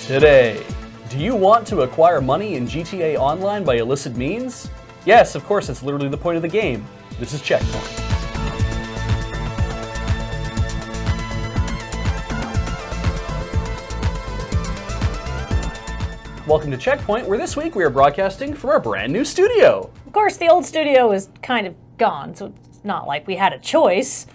Today, do you want to acquire money in GTA Online by illicit means? Yes, of course, it's literally the point of the game. This is CheckPoint. Welcome to CheckPoint, where this week we are broadcasting from our brand new studio. Of course, the old studio is kind of gone, so it's not like we had a choice.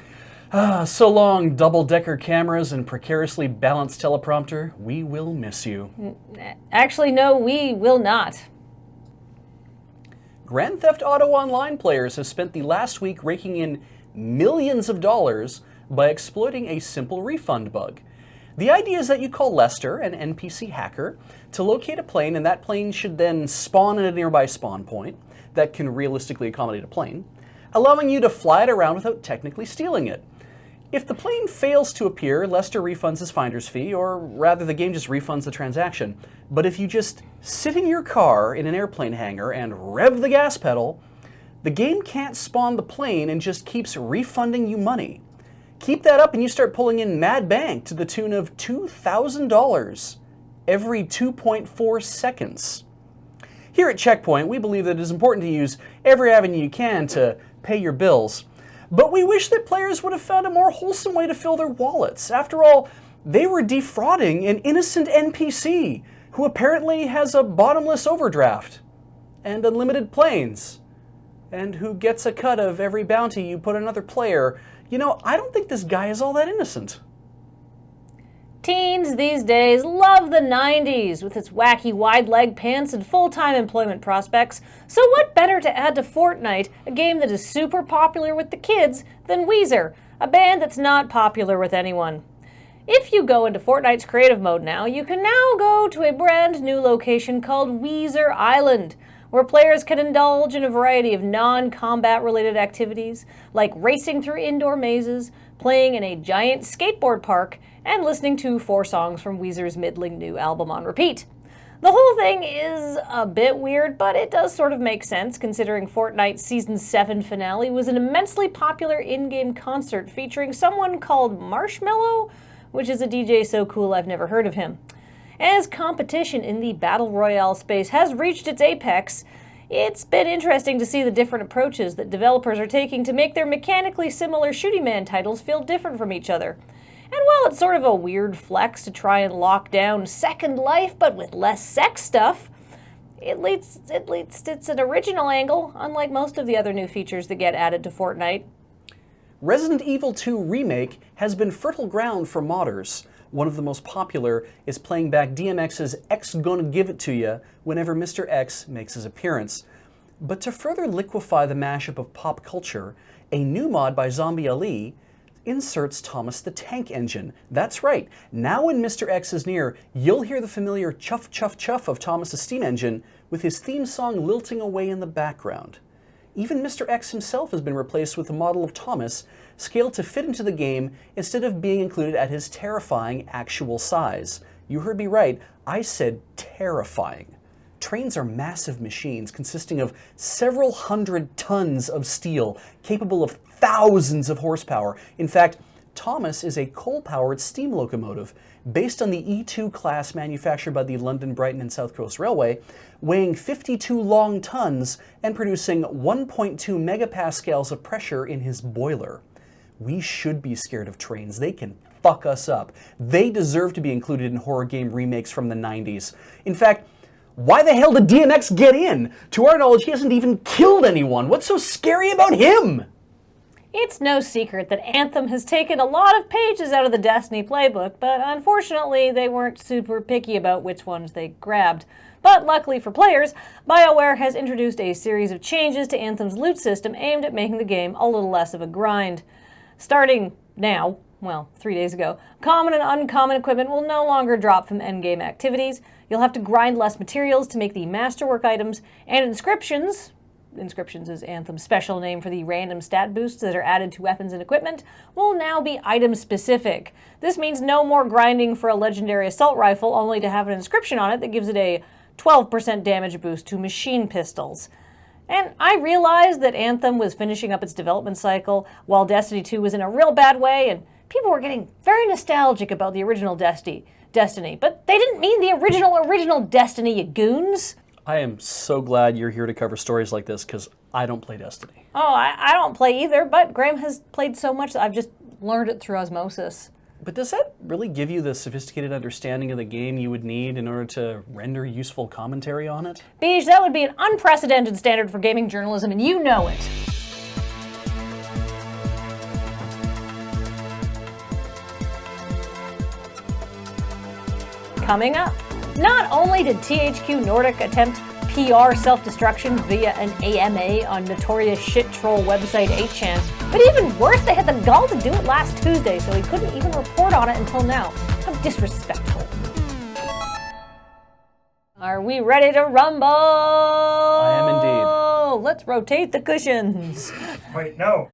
So long, double-decker cameras and precariously balanced teleprompter. We will miss you. Actually, no, we will not. Grand Theft Auto Online players have spent the last week raking in millions of dollars by exploiting a simple refund bug. The idea is that you call Lester, an NPC hacker, to locate a plane, and that plane should then spawn at a nearby spawn point that can realistically accommodate a plane, allowing you to fly it around without technically stealing it. If the plane fails to appear, Lester refunds his finder's fee, or rather the game just refunds the transaction. But if you just sit in your car in an airplane hangar and rev the gas pedal, the game can't spawn the plane and just keeps refunding you money. Keep that up and you start pulling in mad bank to the tune of $2,000 every 2.4 seconds. Here at CheckPoint, we believe that it is important to use every avenue you can to pay your bills. But we wish that players would have found a more wholesome way to fill their wallets. After all, they were defrauding an innocent NPC who apparently has a bottomless overdraft and unlimited planes, and who gets a cut of every bounty you put another player. You know, I don't think this guy is all that innocent. Teens these days love the 90s with its wacky wide leg pants and full-time employment prospects. So what better to add to Fortnite, a game that is super popular with the kids, than Weezer, a band that's not popular with anyone. If you go into Fortnite's creative mode now, you can now go to a brand new location called Weezer Island, where players can indulge in a variety of non-combat related activities, like racing through indoor mazes, playing in a giant skateboard park, and listening to 4 songs from Weezer's middling new album on repeat. The whole thing is a bit weird, but it does sort of make sense considering Fortnite's Season 7 finale was an immensely popular in-game concert featuring someone called Marshmello, which is a DJ so cool I've never heard of him. As competition in the Battle Royale space has reached its apex, it's been interesting to see the different approaches that developers are taking to make their mechanically similar Shooty Man titles feel different from each other. And while it's sort of a weird flex to try and lock down Second Life but with less sex stuff, it's an original angle, unlike most of the other new features that get added to Fortnite. Resident Evil 2 Remake has been fertile ground for modders. One of the most popular is playing back DMX's X Gonna Give It To Ya whenever Mr. X makes his appearance. But to further liquefy the mashup of pop culture, a new mod by Zombie Ali inserts Thomas the Tank Engine. That's right, now when Mr. X is near, you'll hear the familiar chuff chuff chuff of Thomas's steam engine with his theme song lilting away in the background. Even Mr. X himself has been replaced with a model of Thomas scaled to fit into the game instead of being included at his terrifying actual size. You heard me right, I said terrifying. Trains are massive machines consisting of several hundred tons of steel, capable of thousands of horsepower. In fact, Thomas is a coal-powered steam locomotive based on the E2 class manufactured by the London, Brighton and South Coast Railway, weighing 52 long tons and producing 1.2 megapascals of pressure in his boiler. We should be scared of trains. They can fuck us up. They deserve to be included in horror game remakes from the 90s. In fact, why the hell did DMX get in? To our knowledge, he hasn't even killed anyone. What's so scary about him? It's no secret that Anthem has taken a lot of pages out of the Destiny playbook, but unfortunately they weren't super picky about which ones they grabbed. But luckily for players, BioWare has introduced a series of changes to Anthem's loot system aimed at making the game a little less of a grind. Starting now, well, 3 days ago, common and uncommon equipment will no longer drop from endgame activities. You'll have to grind less materials to make the masterwork items, and inscriptions is Anthem's special name for the random stat boosts that are added to weapons and equipment, will now be item specific. This means no more grinding for a legendary assault rifle only to have an inscription on it that gives it a 12% damage boost to machine pistols. And I realized that Anthem was finishing up its development cycle while Destiny 2 was in a real bad way, and People were getting very nostalgic about the original Destiny, but they didn't mean the original Destiny, you goons. I am so glad you're here to cover stories like this, because I don't play Destiny. Oh, I don't play either, but Graham has played so much that I've just learned it through osmosis. But does that really give you the sophisticated understanding of the game you would need in order to render useful commentary on it? Beej, that would be an unprecedented standard for gaming journalism, and you know it. Coming up, not only did THQ Nordic attempt PR self-destruction via an AMA on notorious shit troll website 8chan, but even worse, they had the gall to do it last Tuesday, so he couldn't even report on it until now. How disrespectful. Are we ready to rumble? I am indeed. Let's rotate the cushions. Wait, no.